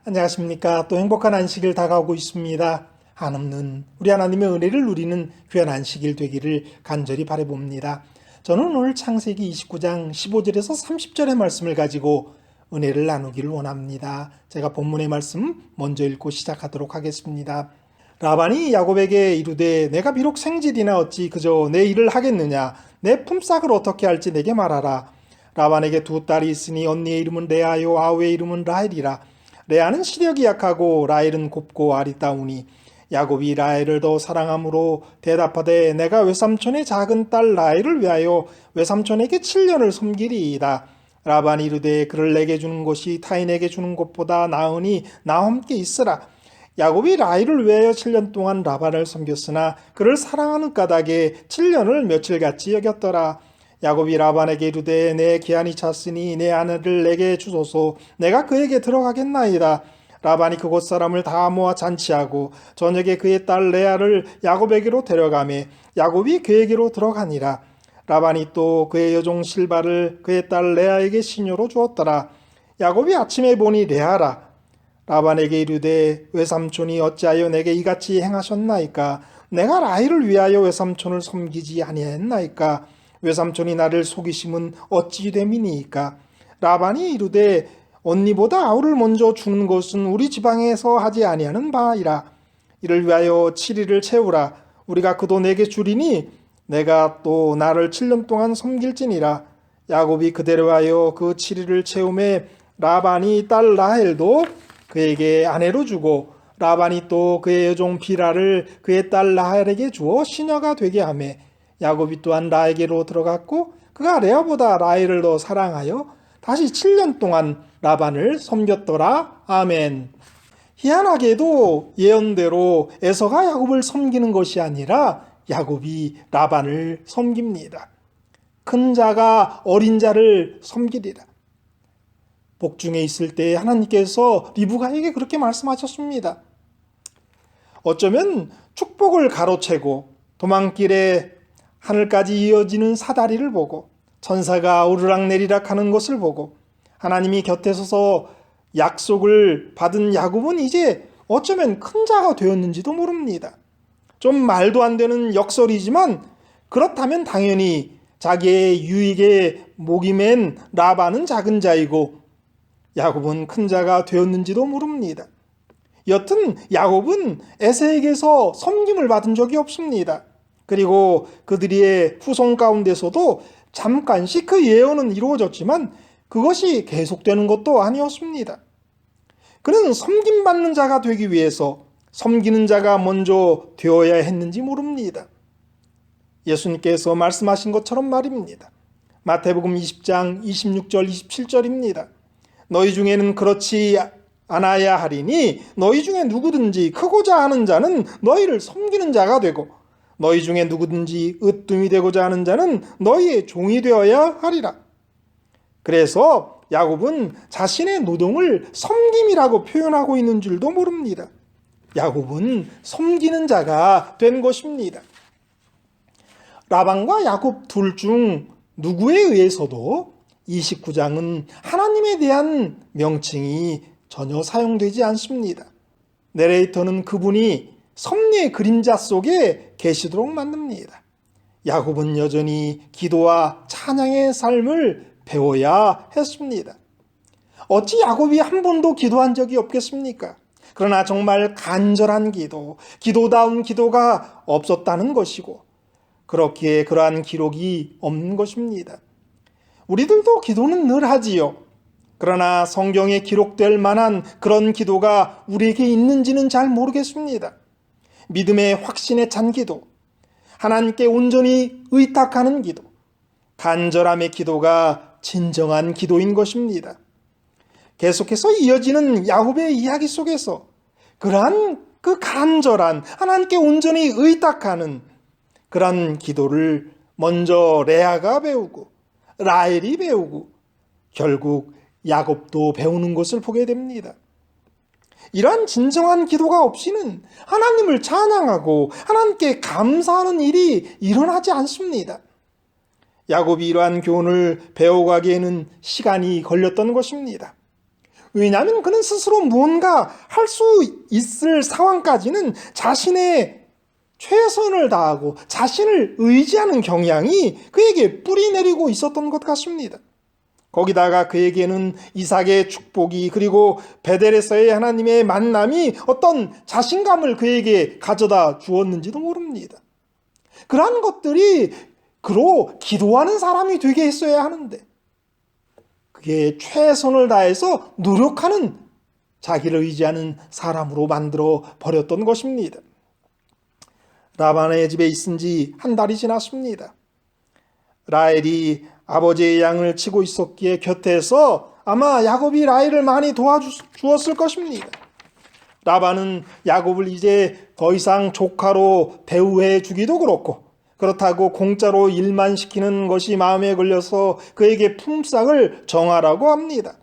안녕하십니까. 또 행복한 안식일 다가오고 있습니다. 한없는 우리 하나님의 은혜를 누리는 귀한 안식일 되기를 간절히 바라봅니다. 저는 오늘 창세기 29장 15절에서 30절의 말씀을 가지고 은혜를 나누기를 원합니다. 제가 본문의 말씀 먼저 읽고 시작하도록 하겠습니다. 라반이 야곱에게 이르되 내가 비록 생질이나 어찌 그저 내 일을 하겠느냐. 내 품삯을 어떻게 할지 내게 말하라. 라반에게 두 딸이 있으니 언니의 이름은 레아요 아우의 이름은 라헬이라. 레아는 시력이 약하고 라헬은 곱고 아리따우니 야곱이 라헬을 더 사랑함으로 대답하되 내가 외삼촌의 작은 딸 라헬을 위하여 외삼촌에게 7년을 섬기리이다. 라반이 이르되 그를 내게 주는 것이 타인에게 주는 것보다 나으니 나와 함께 있으라. 야곱이 라헬을 위하여 7년 동안 라반을 섬겼으나 그를 사랑하는 까닭에 7년을 며칠같이 여겼더라. 야곱이 라반에게 이르되 내 기한이 찼으니 내 아내를 내게 주소서. 내가 그에게 들어가겠나이다. 라반이 그곳 사람을 다 모아 잔치하고 저녁에 그의 딸 레아를 야곱에게로 데려가매 야곱이 그에게로 들어가니라. 라반이 또 그의 여종 실바를 그의 딸 레아에게 시녀로 주었더라. 야곱이 아침에 보니 레아라. 라반에게 이르되 외삼촌이 어찌하여 내게 이같이 행하셨나이까. 내가 라헬을 위하여 외삼촌을 섬기지 아니했나이까. 외삼촌이 나를 속이심은 어찌 됨이니이까. 라반이 이르되 언니보다 아우를 먼저 주는 것은 우리 지방에서 하지 아니하는 바이라. 이를 위하여 7일을 채우라. 우리가 그도 내게 주리니 내가 또 나를 7년 동안 섬길지니라. 야곱이 그대로 하여 그 7일을 채우매 라반이 딸 라헬도 그에게 아내로 주고 라반이 또 그의 여종 비라를 그의 딸 라헬에게 주어 시녀가 되게 하매 야곱이 또한 라헬에게로 들어갔고 그가 레아보다 라헬을 더 사랑하여 다시 7년 동안 라반을 섬겼더라. 아멘. 희한하게도 예언대로 에서가 야곱을 섬기는 것이 아니라 야곱이 라반을 섬깁니다. 큰 자가 어린 자를 섬기리라. 복중에 있을 때 하나님께서 리브가에게 그렇게 말씀하셨습니다. 어쩌면 축복을 가로채고 도망길에 하늘까지 이어지는 사다리를 보고 천사가 오르락내리락 하는 것을 보고 하나님이 곁에 서서 약속을 받은 야곱은 이제 어쩌면 큰 자가 되었는지도 모릅니다. 좀 말도 안 되는 역설이지만 그렇다면 당연히 자기의 유익에 목이 맨 라반은 작은 자이고 야곱은 큰 자가 되었는지도 모릅니다. 여튼 야곱은 에서에게서 섬김을 받은 적이 없습니다. 그리고 그들의 후손 가운데서도 잠깐씩 그 예언은 이루어졌지만 그것이 계속되는 것도 아니었습니다. 그는 섬김받는 자가 되기 위해서 섬기는 자가 먼저 되어야 했는지 모릅니다. 예수님께서 말씀하신 것처럼 말입니다. 마태복음 20장 26절 27절입니다. 너희 중에는 그렇지 않아야 하리니 너희 중에 누구든지 크고자 하는 자는 너희를 섬기는 자가 되고 너희 중에 누구든지 으뜸이 되고자 하는 자는 너희의 종이 되어야 하리라. 그래서 야곱은 자신의 노동을 섬김이라고 표현하고 있는 줄도 모릅니다. 야곱은 섬기는 자가 된 것입니다. 라반과 야곱 둘 중 누구에 의해서도 29장은 하나님에 대한 명칭이 전혀 사용되지 않습니다. 내레이터는 그분이 섭리의 그림자 속에 계시도록 만듭니다. 야곱은 여전히 기도와 찬양의 삶을 배워야 했습니다. 어찌 야곱이 한 번도 기도한 적이 없겠습니까? 그러나 정말 간절한 기도, 기도다운 기도가 없었다는 것이고 그렇기에 그러한 기록이 없는 것입니다. 우리들도 기도는 늘 하지요. 그러나 성경에 기록될 만한 그런 기도가 우리에게 있는지는 잘 모르겠습니다. 믿음의 확신에 찬 기도, 하나님께 온전히 의탁하는 기도, 간절함의 기도가 진정한 기도인 것입니다. 계속해서 이어지는 야곱의 이야기 속에서 그러한 그 간절한 하나님께 온전히 의탁하는 그런 기도를 먼저 레아가 배우고 라헬이 배우고 결국 야곱도 배우는 것을 보게 됩니다. 이러한 진정한 기도가 없이는 하나님을 찬양하고 하나님께 감사하는 일이 일어나지 않습니다. 야곱이 이러한 교훈을 배워가기에는 시간이 걸렸던 것입니다. 왜냐하면 그는 스스로 무언가 할 수 있을 상황까지는 자신의 최선을 다하고 자신을 의지하는 경향이 그에게 뿌리내리고 있었던 것 같습니다. 거기다가 그에게는 이삭의 축복이 그리고 베델에서의 하나님의 만남이 어떤 자신감을 그에게 가져다 주었는지도 모릅니다. 그러한 것들이 그로 기도하는 사람이 되게 했어야 하는데 그게 최선을 다해서 노력하는 자기를 의지하는 사람으로 만들어 버렸던 것입니다. 라반의 집에 있은 지 한 달이 지났습니다. 라헬이 아버지의 양을 치고 있었기에 곁에서 아마 야곱이 라헬을 많이 도와주었을 것입니다. 라반은 야곱을 이제 더 이상 조카로 대우해 주기도 그렇고 그렇다고 공짜로 일만 시키는 것이 마음에 걸려서 그에게 품삯을 정하라고 합니다.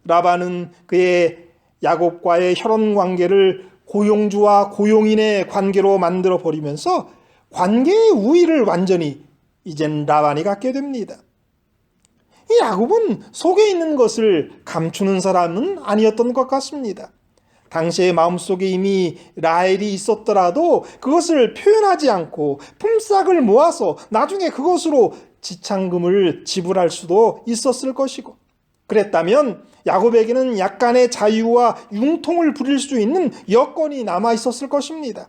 라반은 그의 야곱과의 혈연 관계를 고용주와 고용인의 관계로 만들어 버리면서 관계의 우위를 완전히 이젠 라반이 갖게 됩니다. 이 야곱은 속에 있는 것을 감추는 사람은 아니었던 것 같습니다. 당시의 마음속에 이미 라헬이 있었더라도 그것을 표현하지 않고 품삯을 모아서 나중에 그것으로 지참금을 지불할 수도 있었을 것이고 그랬다면 야곱에게는 약간의 자유와 융통을 부릴 수 있는 여건이 남아 있었을 것입니다.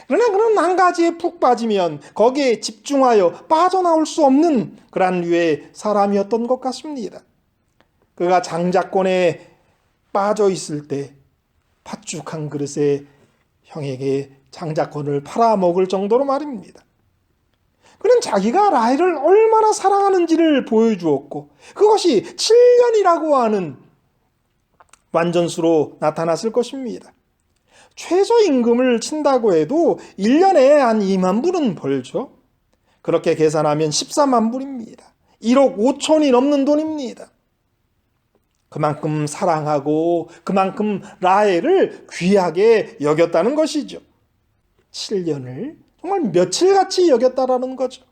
그러나 그는 한 가지에 푹 빠지면 거기에 집중하여 빠져나올 수 없는 그런 류의 사람이었던 것 같습니다. 그가 장자권에 빠져 있을 때 팥죽 한 그릇에 형에게 장자권을 팔아먹을 정도로 말입니다. 그는 자기가 라헬을 얼마나 사랑하는지를 보여주었고 그것이 7년이라고 하는 완전수로 나타났을 것입니다. 최저임금을 친다고 해도 1년에 한 2만 불은 벌죠. 그렇게 계산하면 14만 불입니다. 1억 5천이 넘는 돈입니다. 그만큼 사랑하고 그만큼 라헬을 귀하게 여겼다는 것이죠. 7년을 정말 며칠같이 여겼다라는 거죠.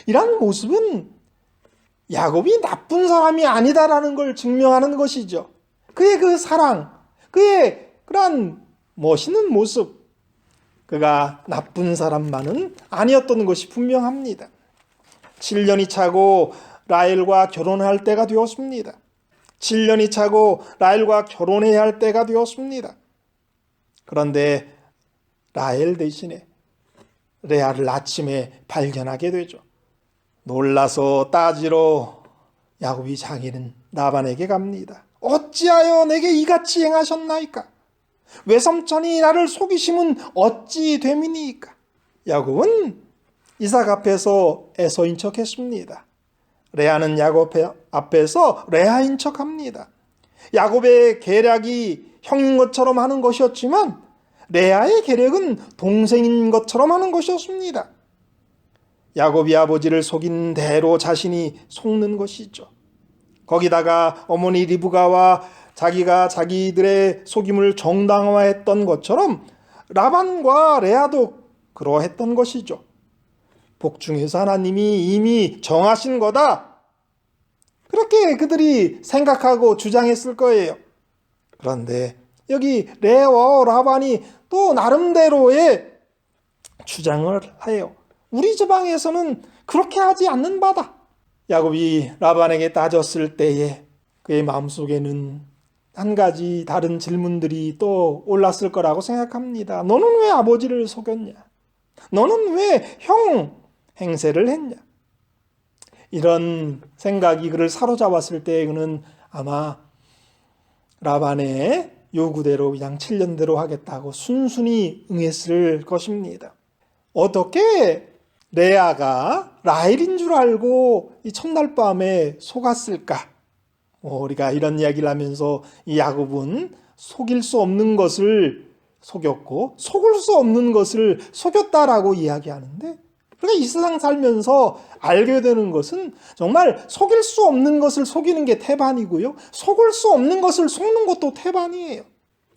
이런 모습은 야곱이 나쁜 사람이 아니다라는 걸 증명하는 것이죠. 그의 그 사랑, 그의 그러한 멋있는 모습, 그가 나쁜 사람만은 아니었던 것이 분명합니다. 7년이 차고 라헬과 결혼할 때가 되었습니다. 7년이 차고 라헬과 결혼해야 할 때가 되었습니다. 그런데 라헬 대신에 레아를 아침에 발견하게 되죠. 놀라서 따지러 야곱이 자기는 라반에게 갑니다. 어찌하여 내게 이같이 행하셨나이까? 외삼촌이 나를 속이심은 어찌 됨이니까? 야곱은 이삭 앞에서 에서인 척했습니다. 레아는 야곱 앞에서 레아인 척합니다. 야곱의 계략이 형인 것처럼 하는 것이었지만 레아의 계략은 동생인 것처럼 하는 것이었습니다. 야곱이 아버지를 속인 대로 자신이 속는 것이죠. 거기다가 어머니 리브가와 자기가 자기들의 속임을 정당화했던 것처럼 라반과 레아도 그러했던 것이죠. 복중에서 하나님이 이미 정하신 거다. 그렇게 그들이 생각하고 주장했을 거예요. 그런데 여기 레아와 라반이 또 나름대로의 주장을 해요. 우리 지방에서는 그렇게 하지 않는 바다. 야곱이 라반에게 따졌을 때에 그의 마음속에는 한 가지 다른 질문들이 또 올랐을 거라고 생각합니다. 너는 왜 아버지를 속였냐? 너는 왜 형 행세를 했냐? 이런 생각이 그를 사로잡았을 때 그는 아마 라반의 요구대로 그냥 7년대로 하겠다고 순순히 응했을 것입니다. 어떻게 레아가 라헬인 줄 알고 이 첫날 밤에 속았을까? 우리가 이런 이야기를 하면서 이 야곱은 속일 수 없는 것을 속였고 속을 수 없는 것을 속였다라고 이야기하는데 그러니까 이 세상 살면서 알게 되는 것은 정말 속일 수 없는 것을 속이는 게 태반이고요. 속을 수 없는 것을 속는 것도 태반이에요.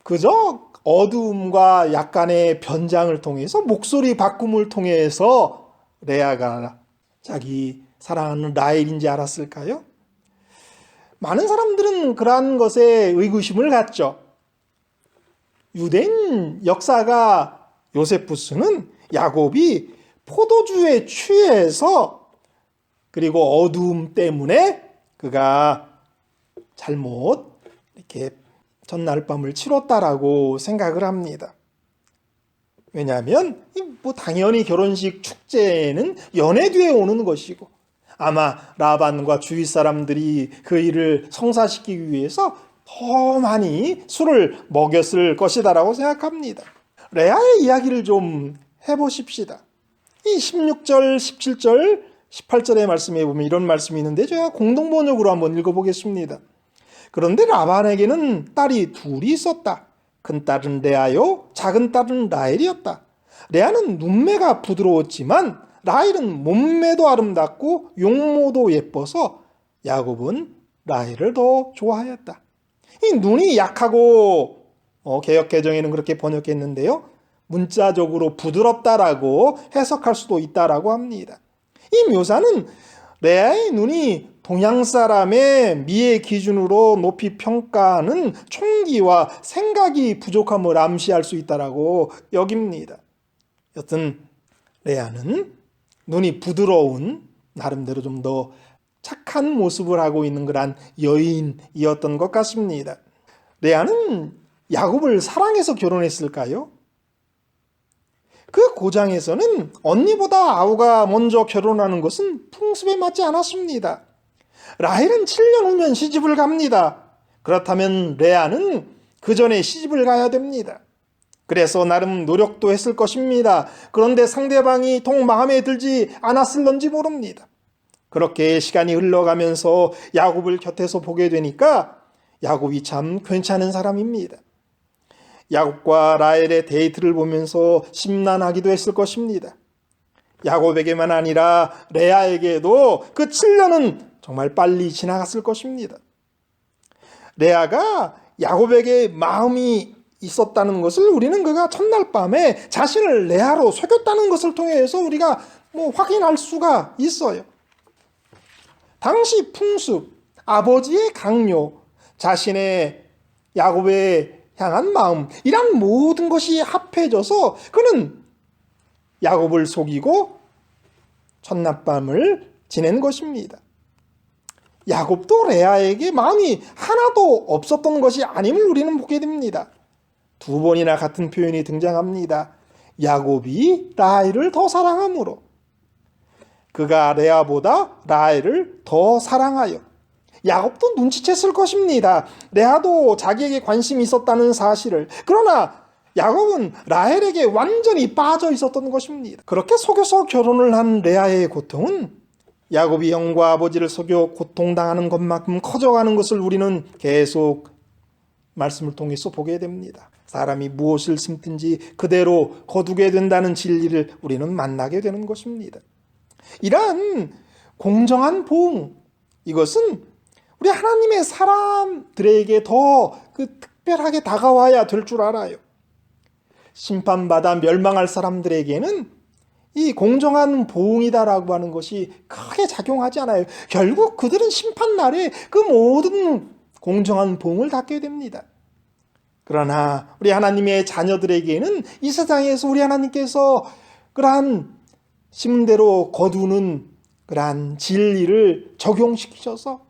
그저 어두움과 약간의 변장을 통해서 목소리 바꿈을 통해서 레아가 자기 사랑하는 라헬인지 알았을까요? 많은 사람들은 그러한 것에 의구심을 갖죠. 유대인 역사가 요세푸스는 야곱이 포도주에 취해서 그리고 어두움 때문에 그가 잘못 이렇게 전날 밤을 치렀다라고 생각을 합니다. 왜냐하면 당연히 결혼식 축제는 연애 뒤에 오는 것이고 아마 라반과 주위 사람들이 그 일을 성사시키기 위해서 더 많이 술을 먹였을 것이다라고 생각합니다. 레아의 이야기를 좀 해보십시다. 이 16절, 17절, 18절의 말씀에 보면 이런 말씀이 있는데 제가 공동번역으로 한번 읽어보겠습니다. 그런데 라반에게는 딸이 둘이 있었다. 큰 딸은 레아요, 작은 딸은 라헬이었다. 레아는 눈매가 부드러웠지만 라헬은 몸매도 아름답고 용모도 예뻐서 야곱은 라헬을 더 좋아하였다. 이 눈이 약하고 개역 개정에는 그렇게 번역했는데요. 문자적으로 부드럽다라고 해석할 수도 있다라고 합니다. 이 묘사는 레아의 눈이 동양 사람의 미의 기준으로 높이 평가하는 총기와 생각이 부족함을 암시할 수 있다라고 여깁니다. 여튼 레아는 눈이 부드러운 나름대로 좀 더 착한 모습을 하고 있는 그런 여인이었던 것 같습니다. 레아는 야곱을 사랑해서 결혼했을까요? 그 고장에서는 언니보다 아우가 먼저 결혼하는 것은 풍습에 맞지 않았습니다. 라헬은 7년 후면 시집을 갑니다. 그렇다면 레아는 그 전에 시집을 가야 됩니다. 그래서 나름 노력도 했을 것입니다. 그런데 상대방이 통 마음에 들지 않았을런지 모릅니다. 그렇게 시간이 흘러가면서 야곱을 곁에서 보게 되니까 야곱이 참 괜찮은 사람입니다. 야곱과 라헬의 데이트를 보면서 심란하기도 했을 것입니다. 야곱에게만 아니라 레아에게도 그 7년은 정말 빨리 지나갔을 것입니다. 레아가 야곱에게 마음이 있었다는 것을 우리는 그가 첫날 밤에 자신을 레아로 속였다는 것을 통해서 우리가 확인할 수가 있어요. 당시 풍습, 아버지의 강요, 자신의 야곱에 향한 마음, 이런 모든 것이 합해져서 그는 야곱을 속이고 첫낮밤을 지낸 것입니다. 야곱도 레아에게 마음이 하나도 없었던 것이 아님을 우리는 보게 됩니다. 두 번이나 같은 표현이 등장합니다. 야곱이 라헬을 더 사랑함으로. 그가 레아보다 라헬을 더 사랑하여. 야곱도 눈치챘을 것입니다. 레아도 자기에게 관심이 있었다는 사실을. 그러나 야곱은 라헬에게 완전히 빠져 있었던 것입니다. 그렇게 속여서 결혼을 한 레아의 고통은 야곱이 형과 아버지를 속여 고통당하는 것만큼 커져가는 것을 우리는 계속 말씀을 통해서 보게 됩니다. 사람이 무엇을 심든지 그대로 거두게 된다는 진리를 우리는 만나게 되는 것입니다. 이러한 공정한 보응, 이것은 우리 하나님의 사람들에게 더 특별하게 다가와야 될 줄 알아요. 심판받아 멸망할 사람들에게는 이 공정한 보응이다라고 하는 것이 크게 작용하지 않아요. 결국 그들은 심판날에 그 모든 공정한 보응을 받게 됩니다. 그러나 우리 하나님의 자녀들에게는 이 세상에서 우리 하나님께서 그러한 심대로 거두는 그러한 진리를 적용시키셔서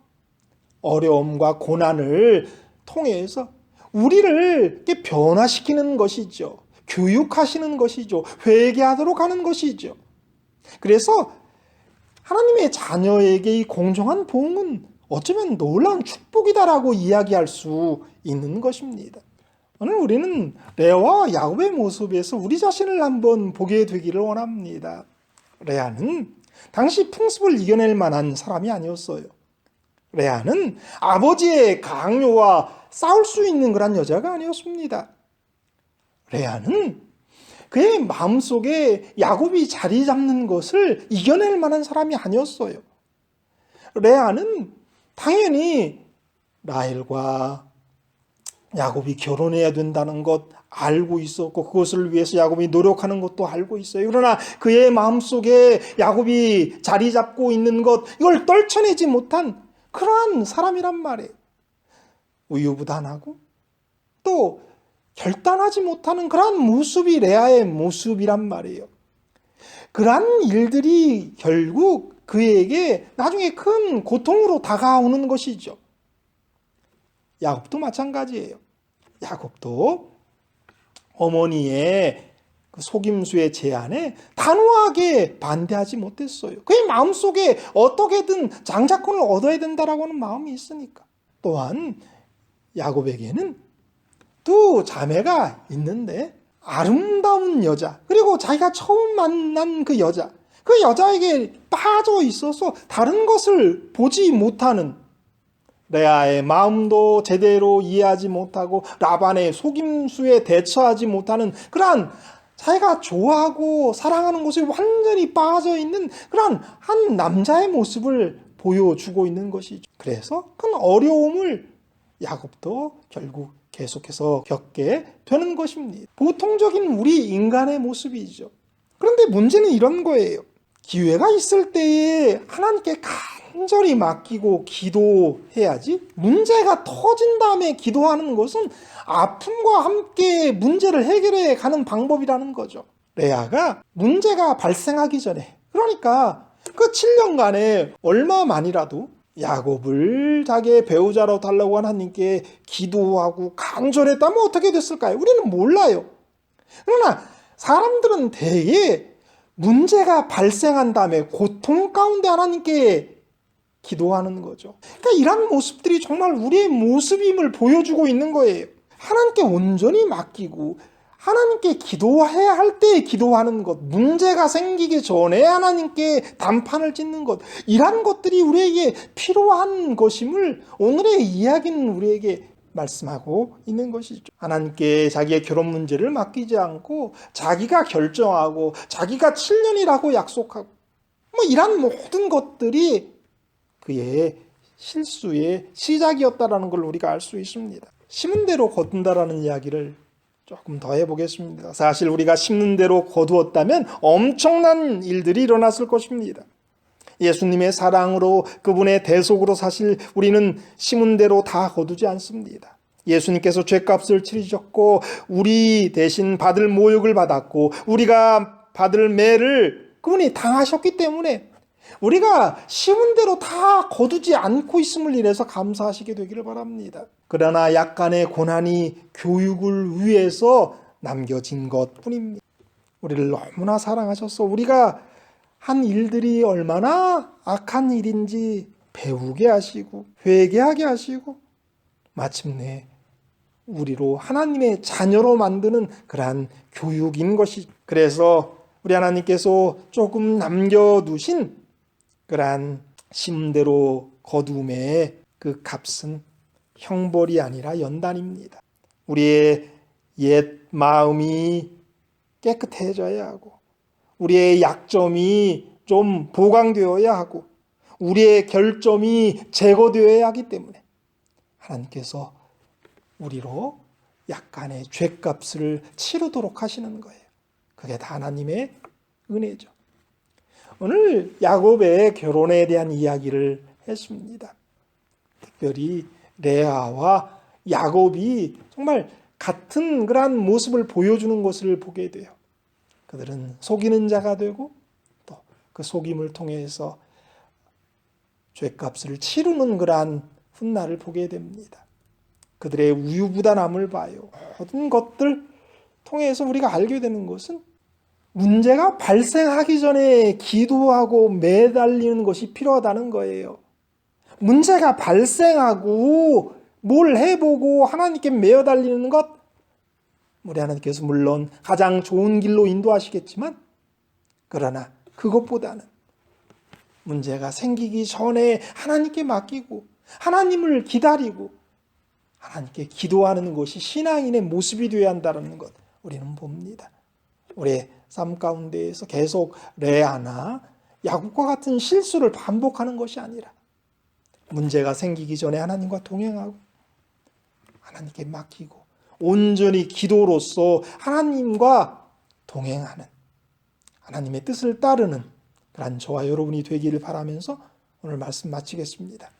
어려움과 고난을 통해서 우리를 변화시키는 것이죠. 교육하시는 것이죠. 회개하도록 하는 것이죠. 그래서 하나님의 자녀에게 이 공정한 보응은 어쩌면 놀라운 축복이다라고 이야기할 수 있는 것입니다. 오늘 우리는 레아와 야곱의 모습에서 우리 자신을 한번 보게 되기를 원합니다. 레아는 당시 풍습을 이겨낼 만한 사람이 아니었어요. 레아는 아버지의 강요와 싸울 수 있는 그런 여자가 아니었습니다. 레아는 그의 마음속에 야곱이 자리 잡는 것을 이겨낼 만한 사람이 아니었어요. 레아는 당연히 라헬과 야곱이 결혼해야 된다는 것 알고 있었고 그것을 위해서 야곱이 노력하는 것도 알고 있어요. 그러나 그의 마음속에 야곱이 자리 잡고 있는 것, 이걸 떨쳐내지 못한 그러한 사람이란 말이에요. 우유부단하고 또 결단하지 못하는 그러한 모습이 레아의 모습이란 말이에요. 그러한 일들이 결국 그에게 나중에 큰 고통으로 다가오는 것이죠. 야곱도 마찬가지예요. 야곱도 어머니의 그 속임수의 제안에 단호하게 반대하지 못했어요. 그의 마음속에 어떻게든 장자권을 얻어야 된다라고 하는 마음이 있으니까. 또한 야곱에게는 두 자매가 있는데 아름다운 여자, 그리고 자기가 처음 만난 그 여자에게 빠져 있어서 다른 것을 보지 못하는, 레아의 마음도 제대로 이해하지 못하고 라반의 속임수에 대처하지 못하는 그러한 자기가 좋아하고 사랑하는 것에 완전히 빠져 있는 그러한 한 남자의 모습을 보여주고 있는 것이죠. 그래서 큰 어려움을 야곱도 결국 계속해서 겪게 되는 것입니다. 보통적인 우리 인간의 모습이죠. 그런데 문제는 이런 거예요. 기회가 있을 때에 하나님께 간절히 맡기고 기도해야지, 문제가 터진 다음에 기도하는 것은 아픔과 함께 문제를 해결해 가는 방법이라는 거죠. 레아가 문제가 발생하기 전에, 그러니까 그 7년간에 얼마만이라도 야곱을 자기의 배우자로 달라고 하나님께 기도하고 간절했다면 어떻게 됐을까요? 우리는 몰라요. 그러나 사람들은 대개 문제가 발생한 다음에 고통 가운데 하나님께 기도하는 거죠. 그러니까 이런 모습들이 정말 우리의 모습임을 보여주고 있는 거예요. 하나님께 온전히 맡기고 하나님께 기도해야 할 때 기도하는 것, 문제가 생기기 전에 하나님께 단판을 짓는 것, 이런 것들이 우리에게 필요한 것임을 오늘의 이야기는 우리에게 말씀하고 있는 것이죠. 하나님께 자기의 결혼 문제를 맡기지 않고 자기가 결정하고 자기가 7년이라고 약속하고 이런 모든 것들이 그의 실수의 시작이었다라는 걸 우리가 알 수 있습니다. 심은 대로 거둔다라는 이야기를 조금 더 해보겠습니다. 사실 우리가 심는 대로 거두었다면 엄청난 일들이 일어났을 것입니다. 예수님의 사랑으로, 그분의 대속으로 사실 우리는 심은 대로 다 거두지 않습니다. 예수님께서 죄값을 치르셨고 우리 대신 받을 모욕을 받았고 우리가 받을 매를 그분이 당하셨기 때문에 우리가 심은 대로 다 거두지 않고 있음을 인해서 감사하시게 되기를 바랍니다. 그러나 약간의 고난이 교육을 위해서 남겨진 것뿐입니다. 우리를 너무나 사랑하셔서 우리가 한 일들이 얼마나 악한 일인지 배우게 하시고 회개하게 하시고 마침내 우리로 하나님의 자녀로 만드는 그러한 교육인 것이, 그래서 우리 하나님께서 조금 남겨두신 그러한 심대로 거둠의 그 값은 형벌이 아니라 연단입니다. 우리의 옛 마음이 깨끗해져야 하고 우리의 약점이 좀 보강되어야 하고 우리의 결점이 제거되어야 하기 때문에 하나님께서 우리로 약간의 죄값을 치르도록 하시는 거예요. 그게 다 하나님의 은혜죠. 오늘 야곱의 결혼에 대한 이야기를 했습니다. 특별히 레아와 야곱이 정말 같은 그러한 모습을 보여주는 것을 보게 돼요. 그들은 속이는 자가 되고 또 그 속임을 통해서 죄값을 치르는 그러한 훗날을 보게 됩니다. 그들의 우유부단함을 봐요. 모든 것들 통해서 우리가 알게 되는 것은 문제가 발생하기 전에 기도하고 매달리는 것이 필요하다는 거예요. 문제가 발생하고 뭘 해보고 하나님께 매달리는 것, 우리 하나님께서 물론 가장 좋은 길로 인도하시겠지만 그러나 그것보다는 문제가 생기기 전에 하나님께 맡기고 하나님을 기다리고 하나님께 기도하는 것이 신앙인의 모습이 되어야 한다는 것 우리는 봅니다. 우리의 삶 가운데에서 계속 레아나 야곱과 같은 실수를 반복하는 것이 아니라 문제가 생기기 전에 하나님과 동행하고 하나님께 맡기고 온전히 기도로서 하나님과 동행하는, 하나님의 뜻을 따르는 그런 저와 여러분이 되기를 바라면서 오늘 말씀 마치겠습니다.